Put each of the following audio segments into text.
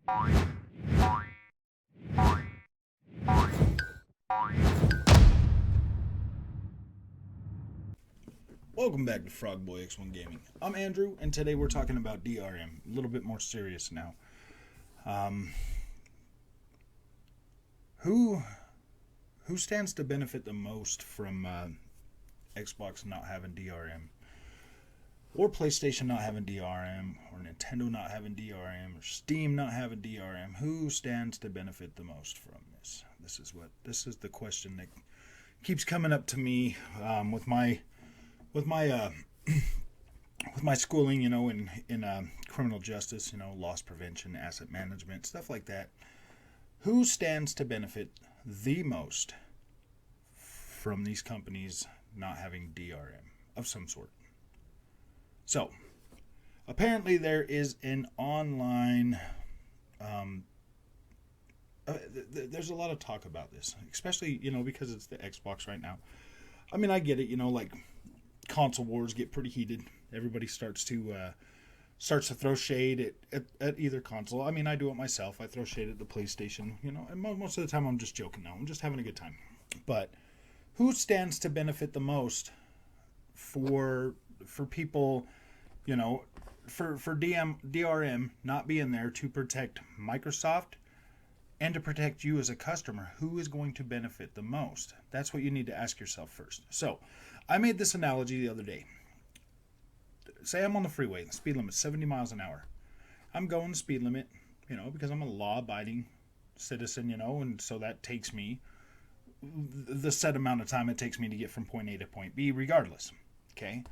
Welcome back to Frogboy X1 Gaming. I'm Andrew, and today we're talking about DRM. A little bit more serious now. Who stands to benefit the most from Xbox not having DRM, or PlayStation not having DRM, or Nintendo not having DRM, or Steam not having DRM? Who stands to benefit the most from this? This is the question that keeps coming up to me with my schooling, in criminal justice, loss prevention, asset management, stuff like that. Who stands to benefit the most from these companies not having DRM of some sort? So, apparently there is an online. There's a lot of talk about this, especially because it's the Xbox right now. I mean, I get it, like console wars get pretty heated. Everybody starts to throw shade at either console. I mean, I do it myself. I throw shade at the PlayStation, and most of the time I'm just joking now. I'm just having a good time. But who stands to benefit the most for people, for DRM not being there to protect Microsoft and to protect you as a customer? Who is going to benefit the most? That's what you need to ask yourself first. So, I made this analogy the other day. Say I'm on the freeway, the speed limit's 70 miles an hour. I'm going the speed limit, because I'm a law-abiding citizen, and so that takes me the set amount of time it takes me to get from point A to point B regardless, okay?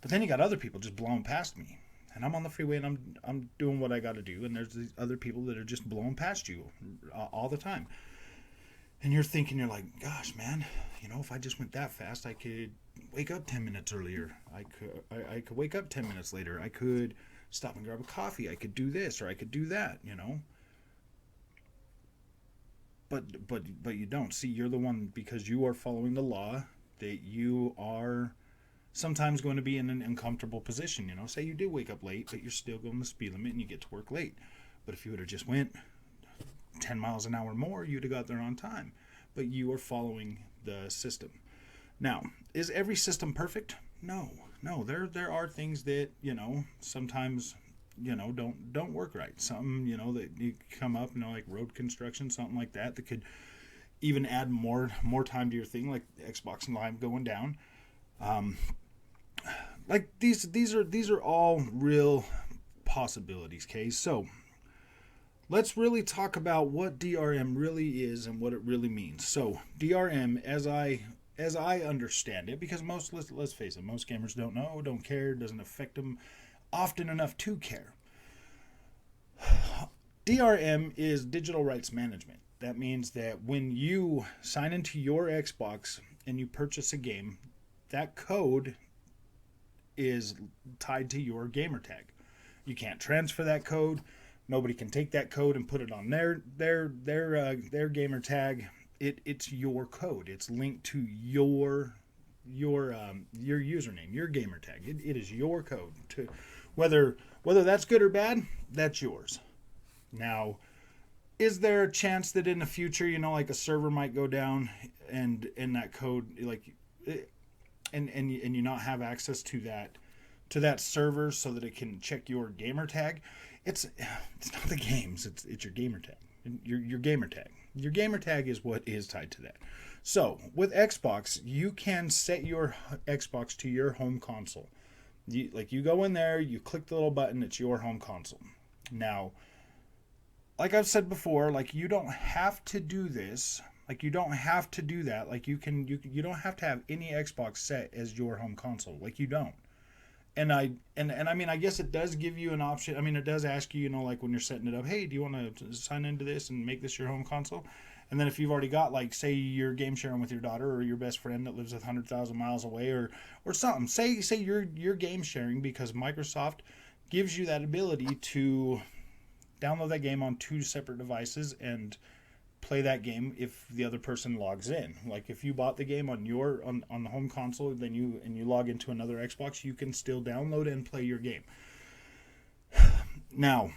But then you got other people just blowing past me. And I'm on the freeway and I'm doing what I got to do, and there's these other people that are just blowing past you all the time. And you're like, gosh, man, if I just went that fast, I could wake up 10 minutes earlier. I could wake up 10 minutes later. I could stop and grab a coffee. I could do this or I could do that, But you don't. See, you're the one, because you are following the law, that you are sometimes going to be in an uncomfortable position. Say you do wake up late, but you're still going the speed limit and you get to work late. But if you would have just went 10 miles an hour more, you'd have got there on time. But you are following the system. Now, is every system perfect? No. There are things that sometimes don't work right. Something that you come up, like road construction, something like that could even add more time to your thing, like Xbox Live going down. Like these are all real possibilities. Okay, so let's really talk about what DRM really is and what it really means. So DRM, as I understand it, because let's face it, most gamers don't know, don't care, doesn't affect them often enough to care. DRM is digital rights management. That means that when you sign into your Xbox and you purchase a game, that code is tied to your gamer tag. You can't transfer that code. Nobody can take that code and put it on their gamer tag. It's your code. It's linked to your username, your gamer tag. It is your code. To whether that's good or bad, that's yours. Now, is there a chance that in the future, like a server might go down and that code, and you not have access to that server so that it can check your gamer tag? It's not the games. It's your gamer tag. Your gamer tag. Your gamer tag is what is tied to that. So with Xbox, you can set your Xbox to your home console. You go in there, you click the little button. It's your home console. Now, like I've said before, you don't have to do this. You don't have to do that. You don't have to have any Xbox set as your home console. You don't. And I mean, I guess it does give you an option. I mean, it does ask you, when you're setting it up, hey, do you want to sign into this and make this your home console? And then if you've already got, say you're game sharing with your daughter or your best friend that lives 100,000 miles away or something. Say you're game sharing because Microsoft gives you that ability to download that game on two separate devices and play that game if the other person logs in. If you bought the game on the home console, then you log into another Xbox, you can still download and play your game. Now,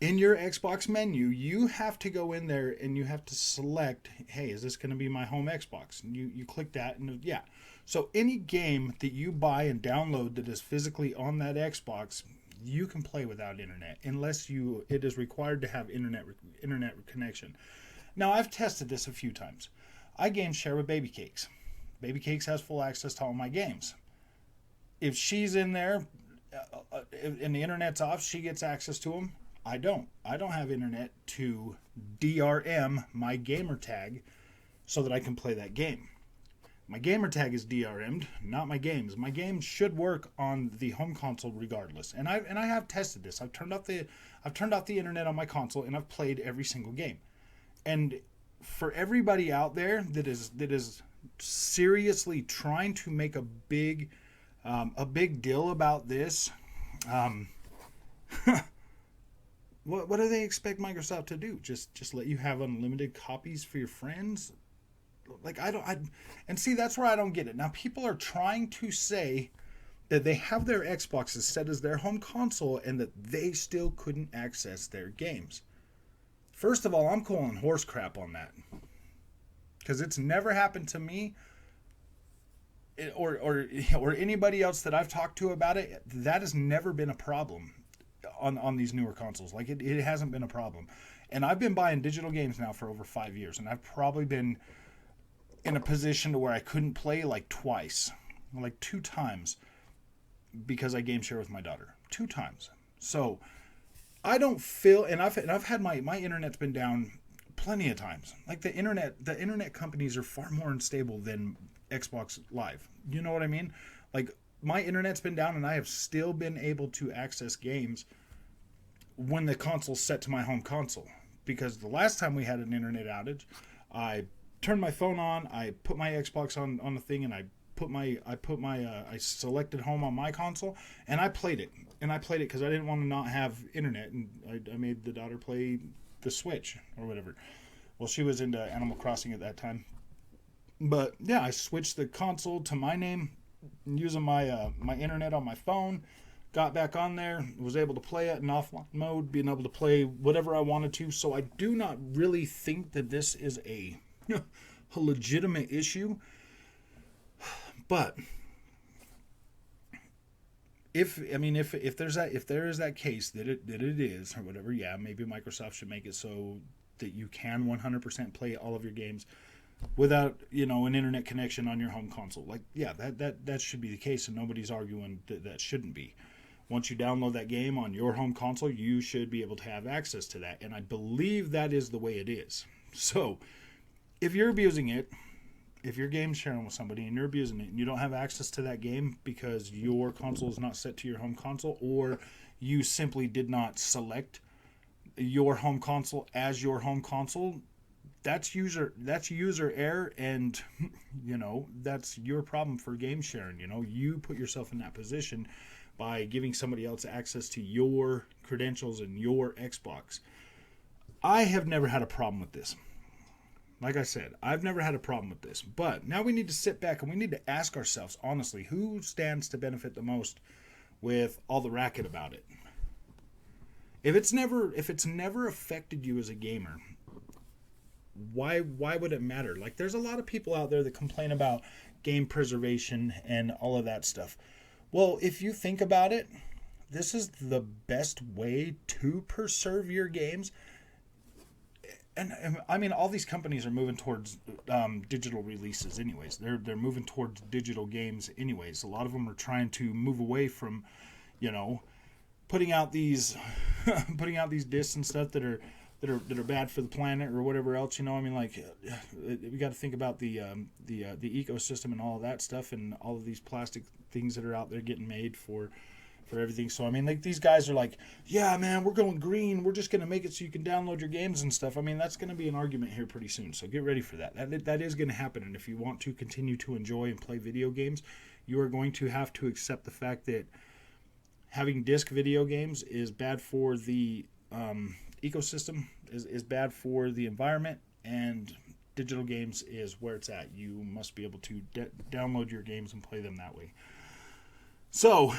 in your Xbox menu, you have to go in there and you have to select, hey, is this going to be my home Xbox? And you click that, and yeah. So any game that you buy and download that is physically on that Xbox, you can play without internet, unless it is required to have internet connection. Now, I've tested this a few times. I game share with Baby Cakes. Baby Cakes has full access to all my games. If she's in there and the internet's off, she gets access to them. I don't have internet to DRM my gamer tag so that I can play that game. My gamer tag is DRM'd, not my games. My games should work on the home console regardless. And I have tested this. I've turned off the internet on my console, and I've played every single game. And for everybody out there that is seriously trying to make a big deal about this, what do they expect Microsoft to do? Just let you have unlimited copies for your friends? Like, and see, that's where I don't get it. Now, people are trying to say that they have their Xboxes set as their home console and that they still couldn't access their games. First of all, I'm calling horse crap on that, because it's never happened to me or anybody else that I've talked to about it. That has never been a problem on these newer consoles. Like, it hasn't been a problem. And I've been buying digital games now for over 5 years, and I've probably been in a position to where I couldn't play like twice, like 2 times, because I game share with my daughter 2 times. So I don't feel, and I've had my internet's been down plenty of times. Like, the internet companies are far more unstable than Xbox Live. You know what I mean? Like, my internet's been down and I have still been able to access games when the console's set to my home console. Because the last time we had an internet outage, I turned my phone on, I put my Xbox on the thing, and I selected home on my console, and I played it. And I played it because I didn't want to not have internet, and I made the daughter play the Switch or whatever. Well, she was into Animal Crossing at that time. But yeah, I switched the console to my name, using my internet on my phone. Got back on there, was able to play it in offline mode, being able to play whatever I wanted to. So I do not really think that this is a legitimate issue. But if there is that case that it is or whatever, yeah, maybe Microsoft should make it so that you can 100% play all of your games without, an internet connection on your home console. Like, yeah, that should be the case, and nobody's arguing that shouldn't be. Once you download that game on your home console, you should be able to have access to that, and I believe that is the way it is. So if you're abusing it, if you're game sharing with somebody and you're abusing it and you don't have access to that game because your console is not set to your home console, or you simply did not select your home console as your home console, that's user error, and that's your problem for game sharing. You put yourself in that position by giving somebody else access to your credentials and your Xbox. I have never had a problem with this. Like I said, I've never had a problem with this. But now we need to sit back and we need to ask ourselves, honestly, who stands to benefit the most with all the racket about it? If it's never affected you as a gamer, why would it matter? Like, there's a lot of people out there that complain about game preservation and all of that stuff. Well, if you think about it, this is the best way to preserve your games. And I mean, all these companies are moving towards digital releases anyways. They're moving towards digital games anyways. A lot of them are trying to move away from, putting out these discs and stuff that are bad for the planet or whatever else. We got to think about the ecosystem and all of that stuff, and all of these plastic things that are out there getting made for everything. So I mean, like, these guys are like, yeah, man, we're going green. We're just going to make it so you can download your games and stuff. I mean, that's going to be an argument here pretty soon. So get ready for that. That is going to happen. And if you want to continue to enjoy and play video games, you are going to have to accept the fact that having disc video games is bad for the ecosystem, is bad for the environment, and digital games is where it's at. You must be able to download your games and play them that way. So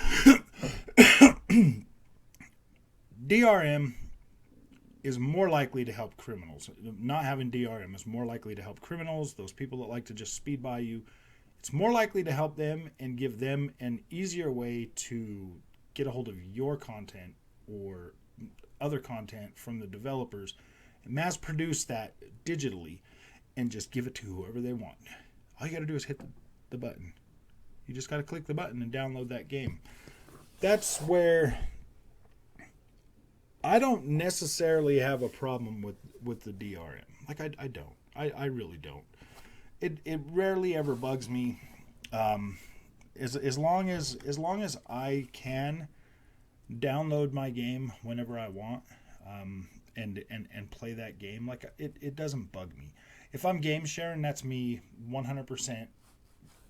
DRM is more likely to help criminals. Not having DRM is more likely to help criminals, those people that like to just speed by you. It's more likely to help them and give them an easier way to get a hold of your content or other content from the developers and mass produce that digitally and just give it to whoever they want. All you got to do is hit the button. You just got to click the button and download that game. That's where I don't necessarily have a problem with the DRM. Like, I don't. I really don't. It rarely ever bugs me. As long as I can download my game whenever I want, and play that game, like, it doesn't bug me. If I'm game sharing, that's me 100%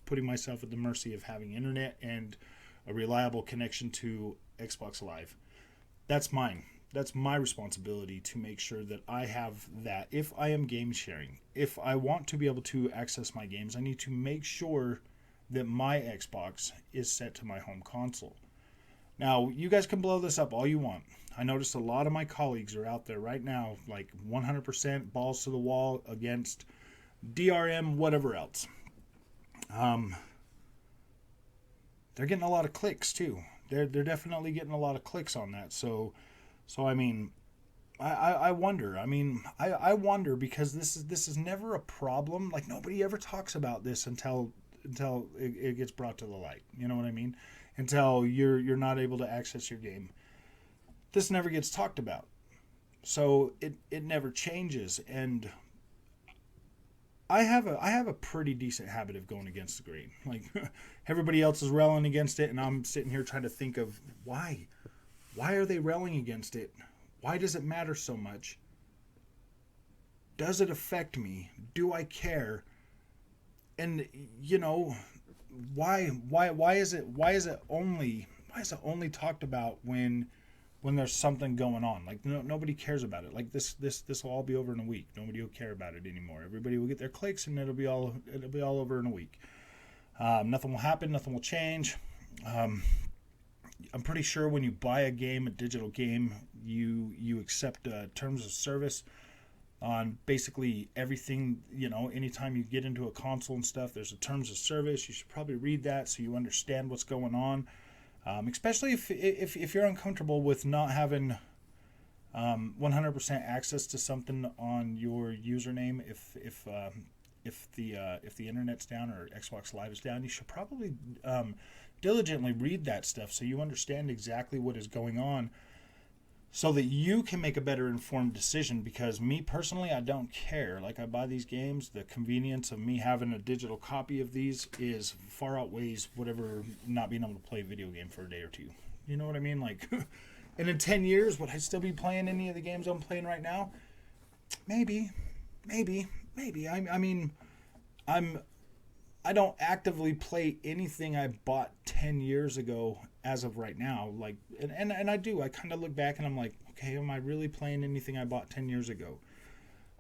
putting myself at the mercy of having internet and a reliable connection to Xbox Live. That's mine. That's my responsibility to make sure that I have that. If I am game sharing, if I want to be able to access my games, I need to make sure that my Xbox is set to my home console. Now, you guys can blow this up all you want. I noticed a lot of my colleagues are out there right now, like 100% balls to the wall against DRM, whatever else. They're getting a lot of clicks too. They're definitely getting a lot of clicks on that. So I mean, I wonder. I mean, I wonder, because this is never a problem. Like, nobody ever talks about this until it gets brought to the light. You know what I mean? Until you're not able to access your game. This never gets talked about. So it never changes. And I have a pretty decent habit of going against the grain. Like, everybody else is railing against it, and I'm sitting here trying to think of why. Why are they railing against it? Why does it matter so much? Does it affect me? Do I care? And, you know, why is it only talked about when there's something going on? Like, nobody cares about it. Like, this will all be over in a week. Nobody will care about it anymore. Everybody will get their clicks, and it'll be all over in a week. Nothing will happen. Nothing will change. I'm pretty sure when you buy a game, a digital game, you accept terms of service on basically everything. You know, anytime you get into a console and stuff, there's a terms of service. You should probably read that so you understand what's going on. Especially if you're uncomfortable with not having 100% access to something on your username, if the internet's down or Xbox Live is down, you should probably diligently read that stuff so you understand exactly what is going on, so that you can make a better informed decision. Because me personally, I don't care. Like, I buy these games. The convenience of me having a digital copy of these is far outweighs whatever not being able to play a video game for a day or two. You know what I mean? Like, and in 10 years, would I still be playing any of the games I'm playing right now? Maybe. I mean, I don't actively play anything I bought 10 years ago as of right now. Like, and I do. I kind of look back and I'm like, okay, am I really playing anything I bought 10 years ago?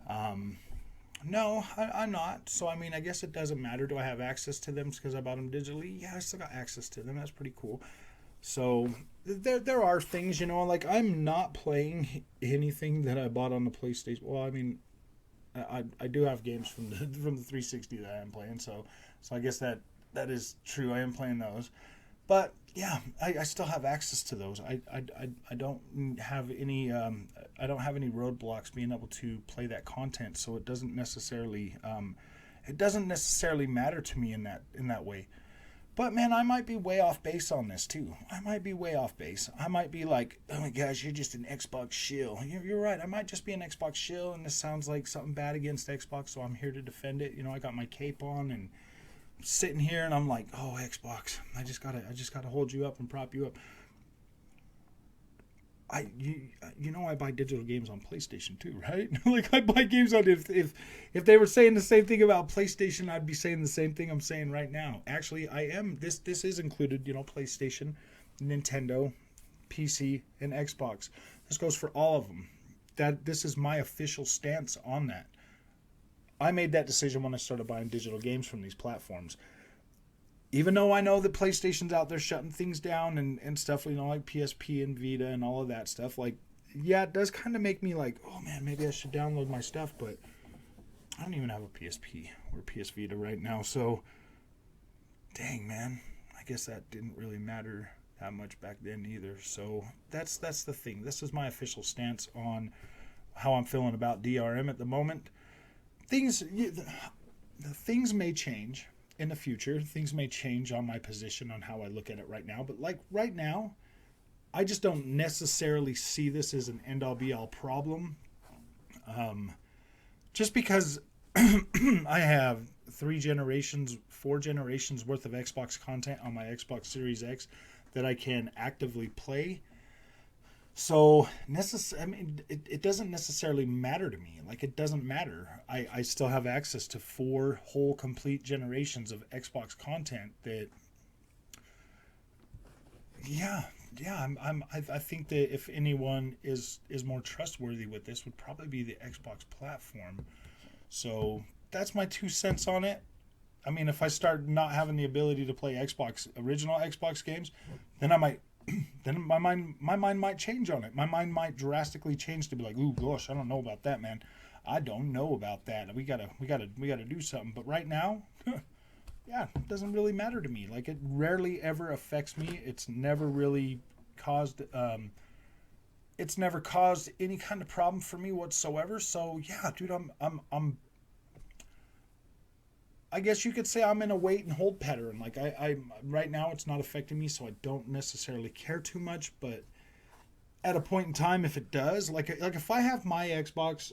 No, I'm not. So, I mean, I guess it doesn't matter. Do I have access to them because I bought them digitally? Yeah, I still got access to them. That's pretty cool. So, there are things, you know, like, I'm not playing anything that I bought on the PlayStation. Well, I mean, I do have games from the 360 that I am playing, so I guess that is true. I am playing those, but yeah, I still have access to those. I don't have any roadblocks being able to play that content, so it doesn't necessarily matter to me in that way. But man, I might be way off base on this too. I might be like, oh my gosh, you're just an Xbox shill. You're right. I might just be an Xbox shill, and this sounds like something bad against Xbox, so I'm here to defend it. You know, I got my cape on and I'm sitting here, and I'm like, oh, Xbox, I just gotta hold you up and prop you up. I buy digital games on PlayStation too, right? Like, I buy games on, if they were saying the same thing about PlayStation, I'd be saying the same thing I'm saying right now. Actually, I am. This is included, you know, PlayStation, Nintendo, PC, and Xbox. This goes for all of them. This is my official stance on that. I made that decision when I started buying digital games from these platforms. Even though I know that PlayStation's out there shutting things down and stuff, you know, like PSP and Vita and all of that stuff, like, yeah, it does kind of make me like, oh man, maybe I should download my stuff, but I don't even have a PSP or PS Vita right now, so dang, man, I guess that didn't really matter that much back then either. So that's the thing. This is my official stance on how I'm feeling about DRM at the moment. Things may change in the future. Things may change on my position on how I look at it right now, but like right now, I just don't necessarily see this as an end all be all problem. Just because I have 4 generations worth of Xbox content on my Xbox Series X that I can actively play. So, it doesn't necessarily matter to me. Like, it doesn't matter. I still have access to 4 whole complete generations of Xbox content that, yeah, I think that if anyone is more trustworthy with this, would probably be the Xbox platform. So that's my 2 cents on it. I mean, if I start not having the ability to play original Xbox games, then I might, then my mind might change on it. My mind might drastically change to be like, ooh, gosh, I don't know about that, man. I don't know about that. We gotta do something. But right now, yeah, it doesn't really matter to me. Like, it rarely ever affects me. It's never really caused any kind of problem for me whatsoever. So yeah, dude, I guess you could say I'm in a wait and hold pattern. Like, I right now it's not affecting me, so I don't necessarily care too much. But at a point in time, if it does, like if I have my Xbox,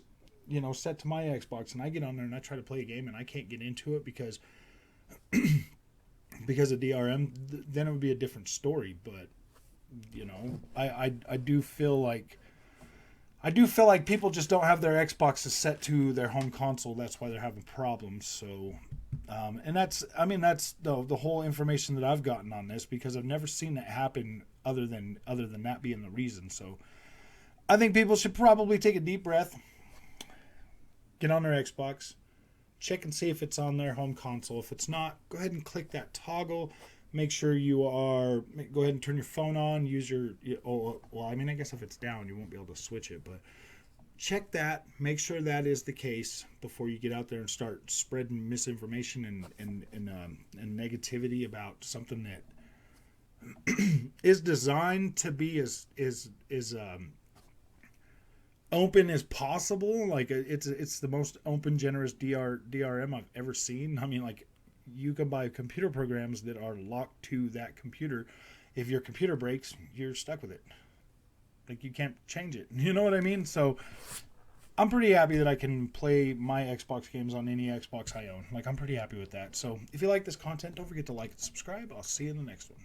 set to my Xbox, and I get on there and I try to play a game and I can't get into it because of DRM, then it would be a different story. But I do feel like people just don't have their Xboxes set to their home console. That's why they're having problems. So, and that's the whole information that I've gotten on this, because I've never seen it happen other than that being the reason. So, I think people should probably take a deep breath, get on their Xbox, check and see if it's on their home console. If it's not, go ahead and click that toggle. Make sure go ahead and turn your phone on, I guess if it's down, you won't be able to switch it, but check that, make sure that is the case before you get out there and start spreading misinformation and negativity about something that is designed to be as open as possible. Like, it's the most open, generous DRM I've ever seen. I mean, like, you can buy computer programs that are locked to that computer. If your computer breaks, you're stuck with it. Like, you can't change it. You know what I mean? So I'm pretty happy that I can play my Xbox games on any Xbox I own. Like, I'm pretty happy with that. So if you like this content, don't forget to like and subscribe. I'll see you in the next one.